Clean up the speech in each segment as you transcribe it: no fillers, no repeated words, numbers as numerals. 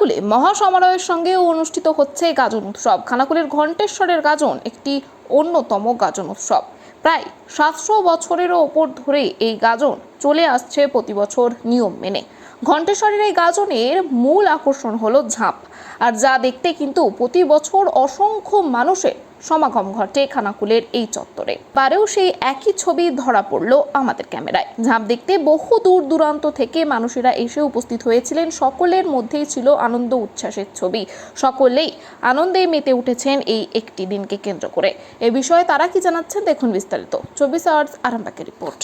খানাকুলে মহাসমারোহের সঙ্গেও অনুষ্ঠিত হচ্ছে গাজন উৎসব। খানাকুলের ঘণ্টেশ্বরের গাজন একটি অন্যতম গাজন উৎসব। প্রায় 700 বছরেরও ওপর ধরে এই গাজন চলে আসছে প্রতি বছর নিয়ম মেনে। ঘণ্টেশ্বরের এই গাজনের মূল আকর্ষণ হলো ঝাঁপ, আর যা দেখতে কিন্তু প্রতি বছর অসংখ্য মানুষের সমাগম ঘটে খানাকুলের এই চত্বরে। পারেও সেই একই ছবি ধরা পড়লো আমাদের ক্যামেরায়। ঝাঁপ দেখতে বহু দূর দূরান্ত থেকে মানুষেরা এসে উপস্থিত হয়েছিলেন। সকলের মধ্যেই ছিল আনন্দ উচ্ছ্বাসের ছবি। সকলেই আনন্দে মেতে উঠেছেন এই একটি দিনকে কেন্দ্র করে। এ বিষয়ে তারা কি জানাচ্ছেন দেখুন বিস্তারিত। 24 আওয়ার্স আরামবাগের রিপোর্ট।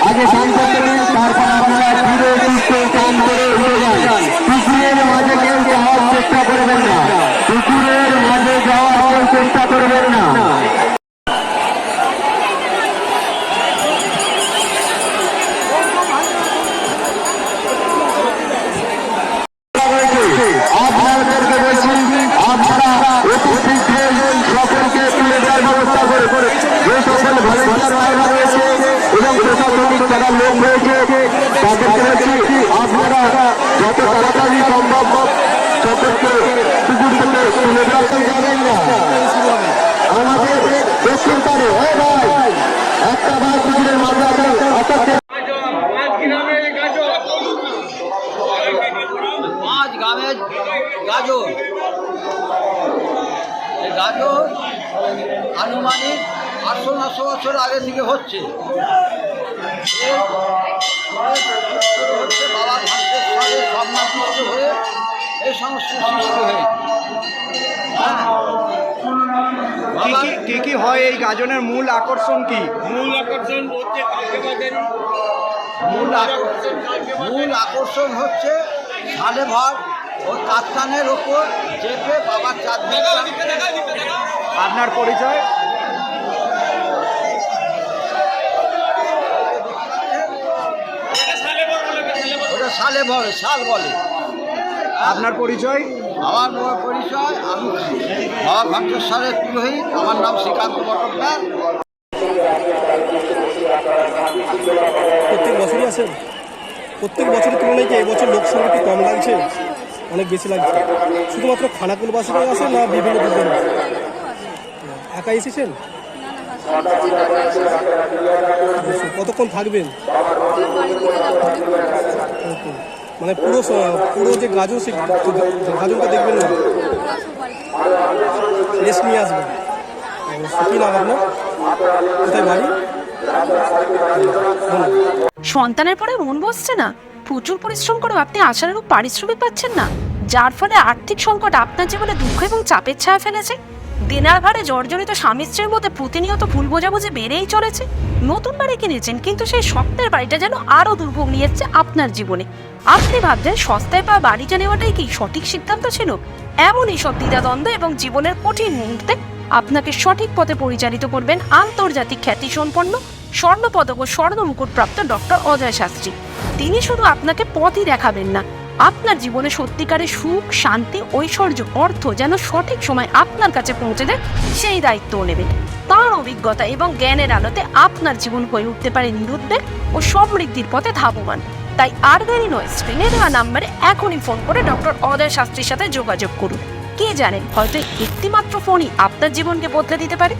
আগে সম্পর্কে তারপর আপনারা ধীরে সুস্থে কাম করে উঠে যান। পুকুরের মাঝে কেউ যাওয়ার চেষ্টা করবেন না, পুকুরের মাঝে যাওয়ার চেষ্টা করবেন না। আপনাদেরকে বলছি, আপনারা উপস্থিত হয়ে সকলকে তুলে দেওয়ার ব্যবস্থা করে যে সকল ভলেন্টিয়ার রয়েছে এবং প্রশাসনিক যারা লোক রয়েছে তাদেরকে বলছি, আপনারা যত তাড়াতাড়ি সম্ভব সকলকে পুকুর থেকে তুলে দেওয়া যাবেন না। আমাদের দক্ষিণ পারে ভাই একটা ভাই পুকুরের মাঝে গাজন আনুমানিক 800-900 বছর আগে থেকে হচ্ছে। বাবা ঘণ্টেশ্বরের স্বপ্নাদৃষ্ট হয়ে এই সমস্ত সৃষ্টি হয়ে কি হয় এই গাজনের মূল আকর্ষণ কি? মূল আকর্ষণ হচ্ছে সাড়ে ভর ও কাস্তানের ওপর চেপে বাবার চাঁদ। আপনার পরিচয়? ওটা সালে বলে, শাল বলে। আপনার পরিচয়? আমার পরিচয়, আমি বাবা ঘণ্টেশ্বরের পুরোহিত। আমার নাম শ্রীকান্ত বটকদার। প্রত্যেক বছরই আসেন? প্রত্যেক বছরের তুলনায় কি এবছর লোক সংখ্যা একটু কম লাগছে, অনেক বেশি লাগছে? শুধুমাত্র খানাকুলবাসীরাই আসেন না বিভিন্ন দূরের? একা এসেছেন? কতক্ষণ থাকবেন? মানে পুরো যে গাজন, সেই গাজনটা দেখবেন না, রেস্ট নিয়ে আসবেন। কি নাম আপনার? কোথায় বাড়ি? সন্তানের পরে মন বসছে না, প্রচুর পরিশ্রম করেও আপনি আশানুরূপ পারিশ্রমিক পাচ্ছেন না, যার ফলে আর্থিক সংকট আপনার জীবনে দুঃখ এবং চাপের ছায়া ফেলেছে। দেনার ভারে জর্জরিত স্বামী স্ত্রীর মধ্যে প্রতিনিয়ত ভুল বোঝাবুঝি বেড়েই চলেছে। নতুন বাড়ি কিনেছেন, কিন্তু সেই স্বপ্নের বাড়িটা যেন আরো দুর্ভোগ নিয়ে এসেছে আপনার জীবনে। আপনি ভাবছেন সস্তায় পাওয়া বাড়িটা নেওয়াটাই কি সঠিক সিদ্ধান্ত ছিল? এমনই সব দ্বিধাদ্বন্দ্ব এবং জীবনের কঠিন মুহূর্তে আপনাকে সঠিক পথে পরিচালিত করবেন আন্তর্জাতিক খ্যাতিসম্পন্ন স্বর্ণপদক ও স্বর্ণ মুকুটপ্রাপ্ত ডক্টর অজয় শাস্ত্রী। তিনি শুধু আপনাকে পথই দেখাবেন না, আপনার জীবনে সত্যিকারের সুখ, শান্তি, ঐশ্বর্য, অর্থ যেন সঠিক সময় আপনার কাছে পৌঁছে দেয় সেই দায়িত্বও নেবেন। তাঁর অভিজ্ঞতা এবং জ্ঞানের আলোতে আপনার জীবন হয়ে উঠতে পারে নিরুদ্বেগ ও সমৃদ্ধির পথে ধাবমান। তাই আর দেরি নয়, স্ক্রিনে দেওয়া নাম্বারে এখনই ফোন করে ডক্টর অজয় শাস্ত্রীর সাথে যোগাযোগ করুন। কে জানেন, হয়তো একটি মাত্র ফোনই আপনার জীবনকে বদলে দিতে পারে।